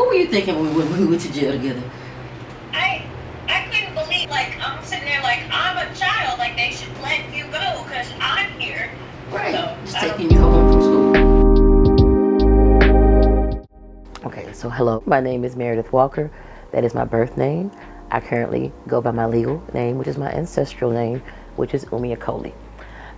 What were you thinking when we went to jail together? I couldn't believe, like, I'm sitting there like, I'm a child, like, they should let you go because I'm here. Right. So, Just taking you home from school. Okay, so hello. My name is Meredith Walker. That is my birth name. I currently go by my legal name, which is my ancestral name, which is Umi Okoli.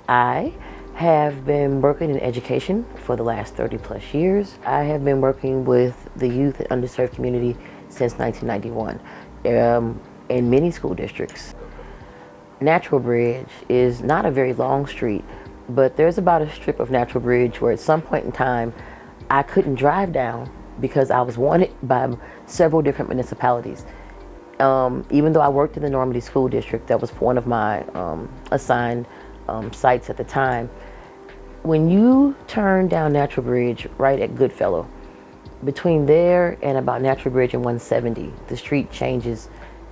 I have been working in education for the last 30 plus years. I have been working with the youth and underserved community since 1991 in many school districts. Natural Bridge is not a very long street, but there's about a strip of Natural Bridge where at some point in time I couldn't drive down because I was wanted by several different municipalities. Even though I worked in the Normandy School District, that was one of my assigned sites at the time. When you turn down Natural Bridge right at Goodfellow, between there and about Natural Bridge and 170, the street changes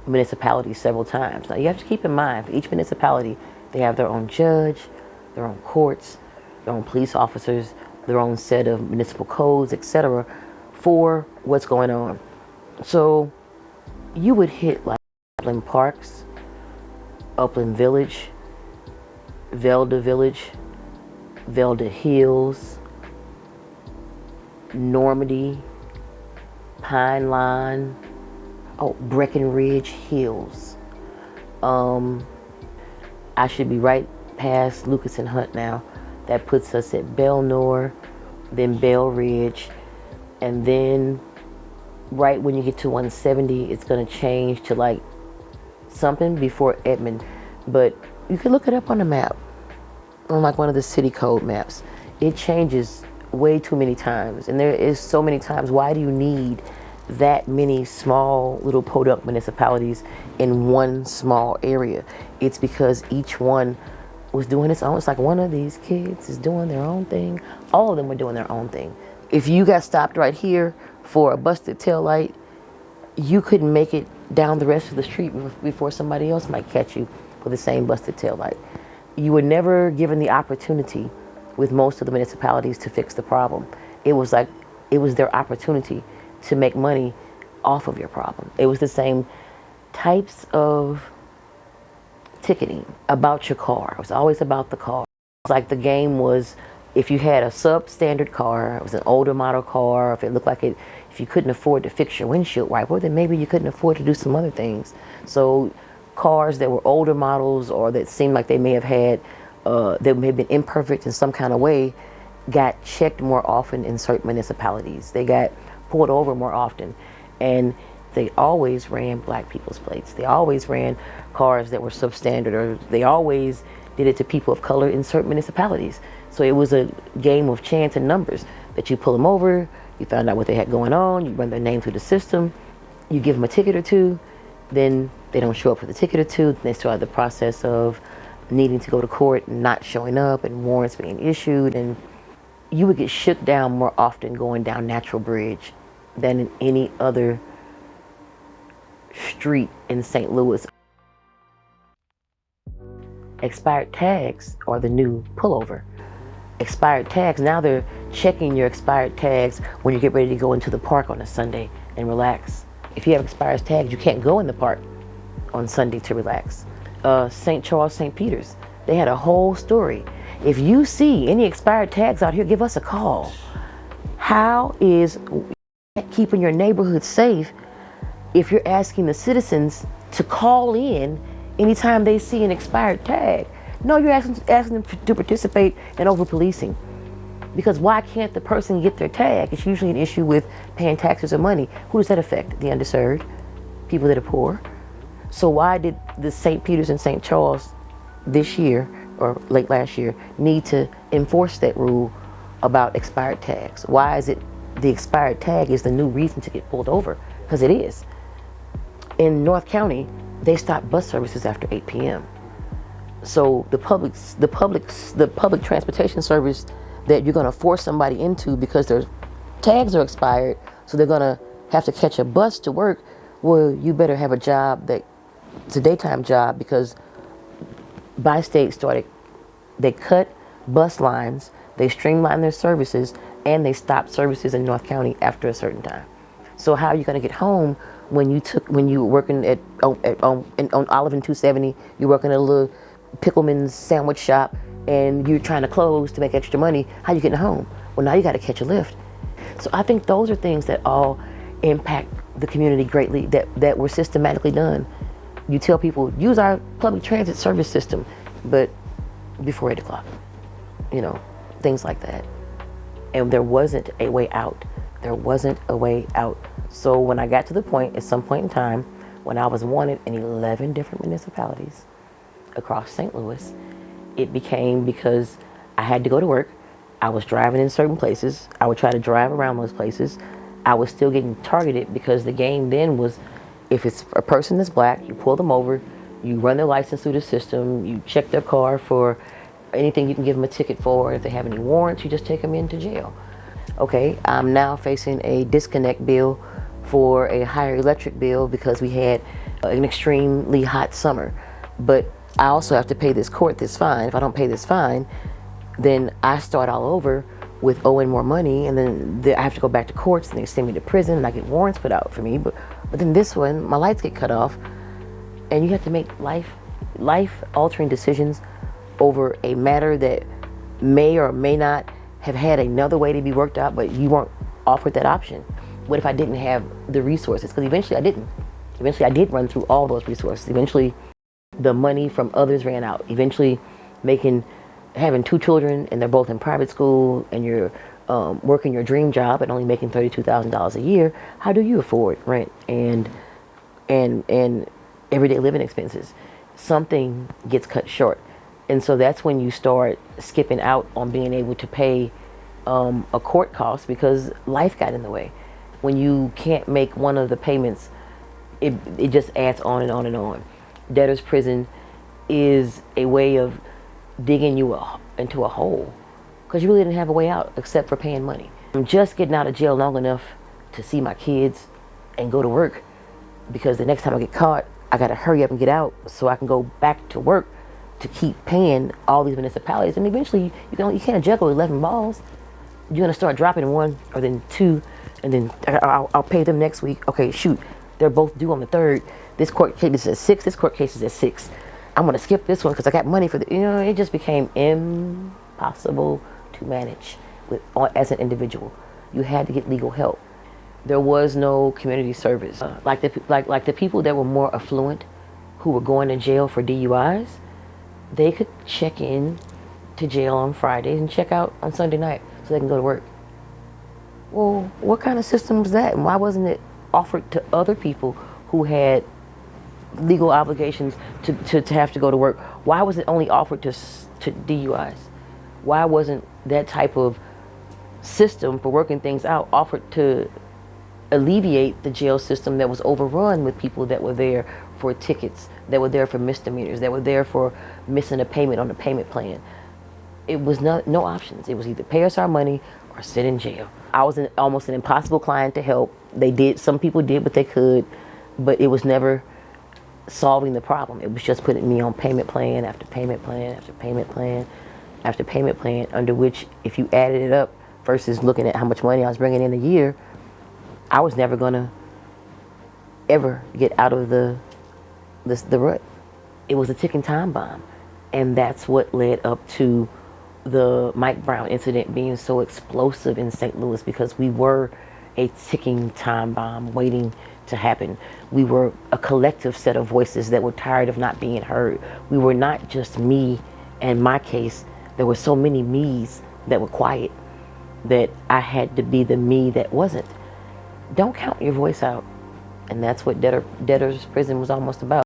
municipalities several times. Now you have to keep in mind, for each municipality, they have their own judge, their own courts, their own police officers, their own set of municipal codes, etc., for what's going on. So you would hit like Upland Parks, Upland Village, Velda Village, Velda Hills, Normandy, Pine Line, Breckenridge Hills. I should be right past Lucas and Hunt now. That puts us at Belnor, then Bell Ridge, and then right when you get to 170, it's going to change to like something before Edmond. But you can look it up on the map, on like one of the city code maps. It changes way too many times, and there is so many times. Why do you need that many small little podunk municipalities in one small area? It's because each one was doing its own. It's like one of these kids is doing their own thing. All of them were doing their own thing. If you got stopped right here for a busted taillight, you couldn't make it down the rest of the street before somebody else might catch you for the same busted taillight. You were never given the opportunity with most of the municipalities to fix the problem. It was their opportunity to make money off of your problem. It was the same types of ticketing about your car. It was always about the car. It's like the game was, if you had a substandard car, it was an older model car, if it looked like it, if you couldn't afford to fix your windshield wiper, then maybe you couldn't afford to do some other things. So cars that were older models or that seemed like they may have had, they may have been imperfect in some kind of way, got checked more often in certain municipalities. They got pulled over more often. And they always ran black people's plates. They always ran cars that were substandard, or they always did it to people of color in certain municipalities. So it was a game of chance and numbers that you pull them over, you found out what they had going on, you run their name through the system, you give them a ticket or two, then they don't show up for the ticket or two, then they start the process of needing to go to court and not showing up and warrants being issued, and you would get shook down more often going down Natural Bridge than in any other street in St. Louis. Expired tags are the new pullover. Expired tags, now they're checking your expired tags when you get ready to go into the park on a Sunday and relax. If you have expired tags, you can't go in the park on Sunday to relax. St. Charles, St. Peter's, they had a whole story. If you see any expired tags out here, give us a call. How is keeping your neighborhood safe if you're asking the citizens to call in anytime they see an expired tag? No, you're asking them to participate in over-policing. Because why can't the person get their tag? It's usually an issue with paying taxes or money. Who does that affect? The underserved, people that are poor. So why did the St. Peter's and St. Charles this year, or late last year, need to enforce that rule about expired tags? Why is it the expired tag is the new reason to get pulled over? Because it is. In North County, they stopped bus services after 8 p.m. So the public transportation service that you're going to force somebody into because their tags are expired, so they're going to have to catch a bus to work. Well, you better have a job it's a daytime job, because bi-state they cut bus lines, they streamlined their services, and they stopped services in North County after a certain time. So how are you going to get home when you were working on Olive and 270, you're working at a little Pickleman's sandwich shop, and you're trying to close to make extra money? How you getting home? Well, now you got to catch a lift. So I think those are things that all impact the community greatly, that were systematically done. You tell people, use our public transit service system, but before 8 o'clock, things like that. And there wasn't a way out. There wasn't a way out. So when I got to the point, at some point in time, when I was wanted in 11 different municipalities across St. Louis, it became because I had to go to work. I was driving in certain places. I would try to drive around those places. I was still getting targeted because the game then was, if it's a person that's black, you pull them over, you run their license through the system, you check their car for anything you can give them a ticket for. If they have any warrants, you just take them into jail. Okay, I'm now facing a disconnect bill for a higher electric bill because we had an extremely hot summer. But I also have to pay this fine. If I don't pay this fine, then I start all over with owing more money, and then I have to go back to courts, and they send me to prison, and I get warrants put out for me. But then this one, my lights get cut off, and you have to make life-altering decisions over a matter that may or may not have had another way to be worked out, but you weren't offered that option. What if I didn't have the resources? Because eventually I didn't. Eventually I did run through all those resources. Eventually the money from others ran out. Eventually having 2 children, and they're both in private school, and you're working your dream job and only making $32,000 a year, how do you afford rent and everyday living expenses? Something gets cut short. And so that's when you start skipping out on being able to pay a court cost because life got in the way. When you can't make one of the payments, it just adds on and on and on. Debtor's prison is a way of digging you into a hole because you really didn't have a way out except for paying money. I'm just getting out of jail long enough to see my kids and go to work, because the next time I get caught, I got to hurry up and get out so I can go back to work to keep paying all these municipalities. And eventually you can't juggle 11 balls. You're going to start dropping 1 or then 2, and then I'll pay them next week. Okay, shoot, they're both due on the 3rd. This court case is at 6. This court case is at 6. I'm going to skip this one because I got money for it just became impossible to manage as an individual. You had to get legal help. There was no community service. Like the people that were more affluent, who were going to jail for DUIs, they could check in to jail on Fridays and check out on Sunday night so they can go to work. Well, what kind of system was that? And why wasn't it offered to other people who had legal obligations to have to go to work? Why was it only offered to DUIs? Why wasn't that type of system for working things out offered to alleviate the jail system that was overrun with people that were there for tickets, that were there for misdemeanors, that were there for missing a payment on the payment plan? It was no options. It was either pay us our money or sit in jail. I was almost an impossible client to help. Some people did what they could, but it was never solving the problem. It was just putting me on payment plan after payment plan after payment plan after payment plan, under which, if you added it up versus looking at how much money I was bringing in a year, I was never gonna ever get out of the rut. It was a ticking time bomb, and that's what led up to the Mike Brown incident being so explosive in St. Louis, because we were a ticking time bomb waiting to happen. We were a collective set of voices that were tired of not being heard. We were not just me and my case. There were so many me's that were quiet that I had to be the me that wasn't. Don't count your voice out. And that's what debtor's prison was almost about.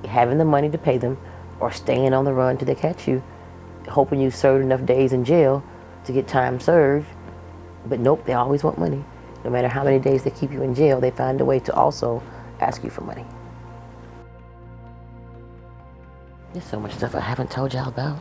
Having the money to pay them, or staying on the run till they catch you, hoping you served enough days in jail to get time served. But nope, they always want money. No matter how many days they keep you in jail, they find a way to also ask you for money. There's so much stuff I haven't told y'all about.